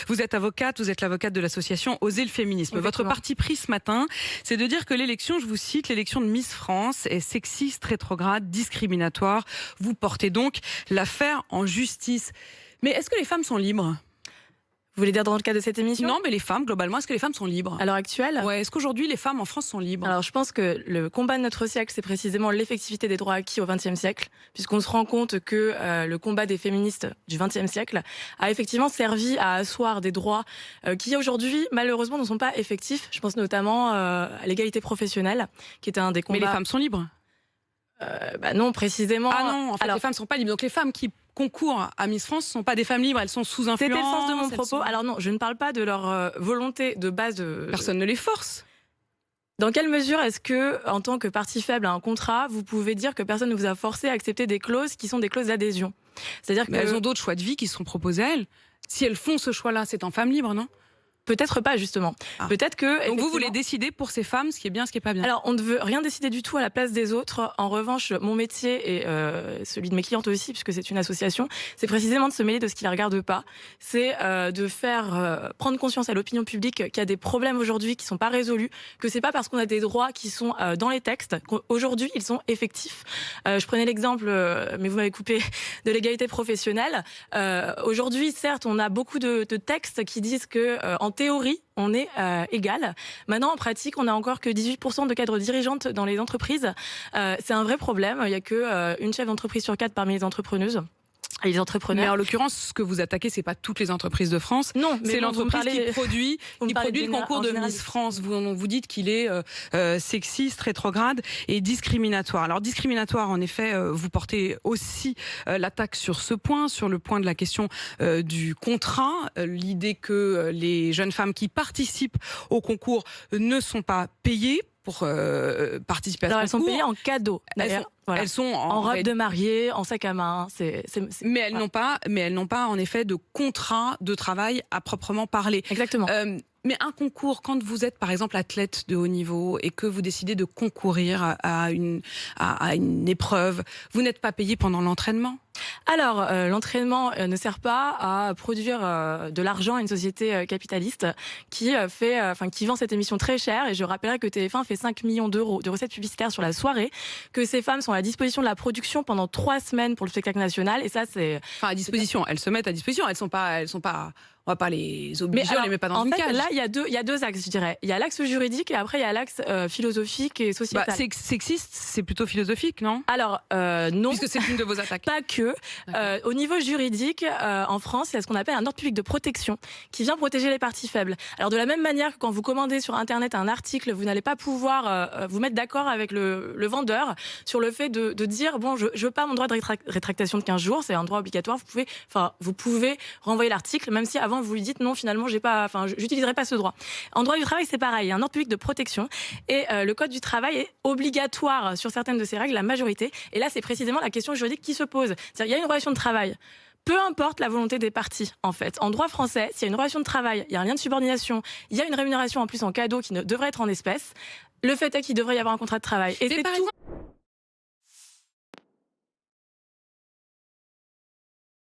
Vous êtes avocate, vous êtes l'avocate de l'association Oser le féminisme. Exactement. Votre parti pris ce matin, c'est de dire que l'élection, je vous cite, l'élection de Miss France est sexiste, rétrograde, discriminatoire. Vous portez donc l'affaire en justice. Mais est-ce que les femmes sont libres ? Vous voulez dire dans le cadre de cette émission? Non, mais les femmes, globalement, est-ce que les femmes sont libres? À l'heure actuelle? Ouais, est-ce qu'aujourd'hui, les femmes en France sont libres? Alors, je pense que le combat de notre siècle, c'est précisément l'effectivité des droits acquis au XXe siècle, puisqu'on se rend compte que le combat des féministes du XXe siècle a effectivement servi à asseoir des droits qui, aujourd'hui, malheureusement, ne sont pas effectifs. Je pense notamment à l'égalité professionnelle, qui était un des combats... Mais les femmes sont libres? Non, précisément... Ah non, en fait, alors, les femmes ne sont pas libres. Donc les femmes qui concourent à Miss France ne sont pas des femmes libres, elles sont sous influence. c'était le sens de mon propos. Alors non, je ne parle pas de leur volonté de base de... Personne ne les force. Dans quelle mesure est-ce que, en tant que partie faible à un contrat, vous pouvez dire que personne ne vous a forcé à accepter des clauses qui sont des clauses d'adhésion? C'est-à-dire que elles ont d'autres choix de vie qui seront proposés à elles. Si elles font ce choix-là, c'est en femme libre, non? peut-être pas, justement. Ah. Peut-être que... Donc vous voulez décider pour ces femmes ce qui est bien, ce qui est pas bien. Alors, on ne veut rien décider du tout à la place des autres. En revanche, mon métier et celui de mes clientes aussi, puisque c'est une association, c'est précisément de se mêler de ce qui ne les regarde pas. C'est de faire prendre conscience à l'opinion publique qu'il y a des problèmes aujourd'hui qui ne sont pas résolus, que c'est pas parce qu'on a des droits qui sont dans les textes qu'aujourd'hui ils sont effectifs. Je prenais l'exemple, mais vous m'avez coupé, de l'égalité professionnelle. Aujourd'hui, certes, on a beaucoup de textes qui disent que en théorie, on est égal. Maintenant, en pratique, on n'a encore que 18% de cadres dirigeantes dans les entreprises. C'est un vrai problème. Il n'y a que une chef d'entreprise sur 4 parmi les entrepreneuses. Et les entrepreneurs. Mais en l'occurrence, ce que vous attaquez, c'est pas toutes les entreprises de France. Non, c'est l'entreprise qui produit le concours de Miss France. Vous dites qu'il est sexiste, rétrograde et discriminatoire. Alors discriminatoire, en effet, vous portez aussi l'attaque sur ce point, sur le point de la question du contrat, l'idée que les jeunes femmes qui participent au concours ne sont pas payées pour participer à ce concours. Elles sont payées en cadeau. D'ailleurs. Voilà. Elles sont en robe de mariée, en sac à main. Mais elles n'ont pas, en effet, de contrat de travail à proprement parler. Exactement. Mais un concours, quand vous êtes par exemple athlète de haut niveau et que vous décidez de concourir à une épreuve, vous n'êtes pas payé pendant l'entraînement? Alors, l'entraînement ne sert pas à produire de l'argent à une société capitaliste qui vend cette émission très cher. Et je rappellerai que TF1 fait 5 millions d'euros de recettes publicitaires sur la soirée, que ces femmes sont à la disposition de la production pendant 3 semaines pour le spectacle national. Et ça, c'est... Enfin, à disposition. Elles se mettent à disposition. Elles sont pas. On va pas les obliger, on les met pas dans une cage. Là, il y a deux axes, je dirais. Il y a l'axe juridique et après il y a l'axe philosophique et sociétal. Sexiste, c'est plutôt philosophique, non? Alors non. Puisque c'est une de vos attaques. Pas que. Au niveau juridique, en France, il y a ce qu'on appelle un ordre public de protection qui vient protéger les parties faibles. Alors de la même manière que quand vous commandez sur Internet un article, vous n'allez pas pouvoir vous mettre d'accord avec le vendeur sur le fait de dire bon, je veux pas mon droit de rétractation de 15 jours, c'est un droit obligatoire. Vous pouvez renvoyer l'article, même si avant vous lui dites non, finalement, j'utiliserai pas ce droit. En droit du travail, c'est pareil. Il y a un ordre public de protection et le code du travail est obligatoire sur certaines de ces règles, la majorité. Et là, c'est précisément la question juridique qui se pose. C'est-à-dire, il y a une relation de travail. Peu importe la volonté des parties, en fait. En droit français, s'il y a une relation de travail, il y a un lien de subordination, il y a une rémunération en plus en cadeau qui ne devrait être en espèces, le fait est qu'il devrait y avoir un contrat de travail. Et c'est tout.